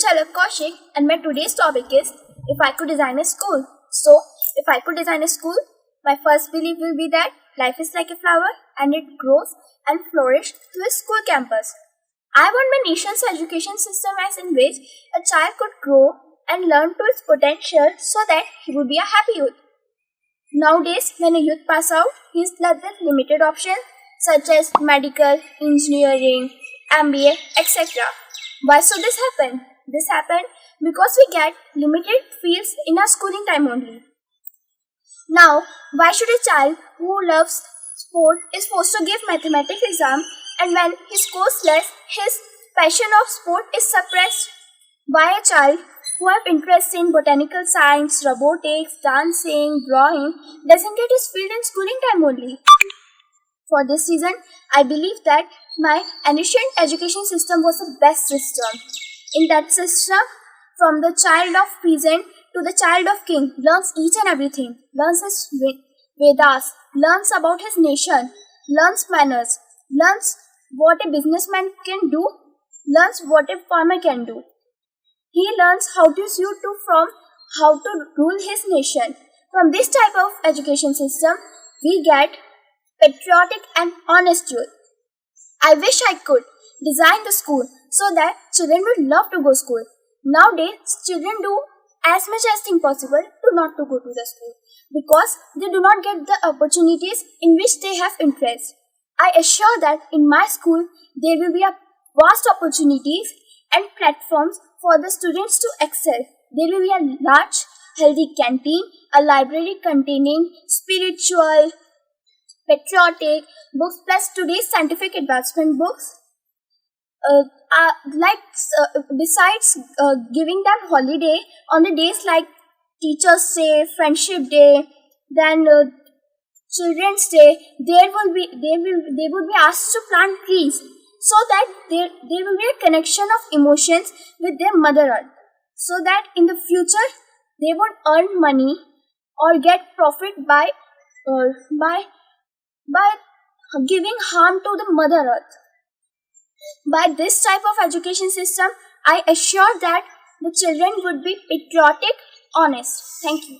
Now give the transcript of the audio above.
Jhalak Kaushik, and my today's topic is if I could design a school. So, if I could design a school, my first belief will be that life is like a flower and it grows and flourishes to a school campus. I want my nation's education system as in which a child could grow and learn to its potential so that he would be a happy youth. Nowadays, when a youth passes out, he is left with limited options such as medical, engineering, MBA, etc. Why should this happen? This happened because we get limited fields in our schooling time only. Now, why should a child who loves sport is forced to give mathematics exam, and when he scores less, his passion of sport is suppressed? Why a child who have interest in botanical science, robotics, dancing, drawing doesn't get his field in schooling time only? For this reason, I believe that my ancient education system was the best system. In that system, from the child of peasant to the child of king, learns each and everything, learns his Vedas, learns about his nation, learns manners, learns what a businessman can do, learns what a farmer can do. He learns how to suit to from how to rule his nation. From this type of education system, we get patriotic and honest youth. I wish I could design the school so that children would love to go to school. Nowadays, children do as much as thing possible to not to go to the school because they do not get the opportunities in which they have interest. I assure that in my school, there will be a vast opportunities and platforms for the students to excel. There will be a large, healthy canteen, a library containing spiritual, patriotic books plus today's scientific advancement books. Besides giving them holiday on the days like Teachers' Day, Friendship Day, then Children's Day, they would be asked to plant trees so that there will be a connection of emotions with their Mother Earth, so that in the future they won't earn money or get profit by giving harm to the Mother Earth. By this type of education system, I assure that the children would be patriotic, honest. Thank you.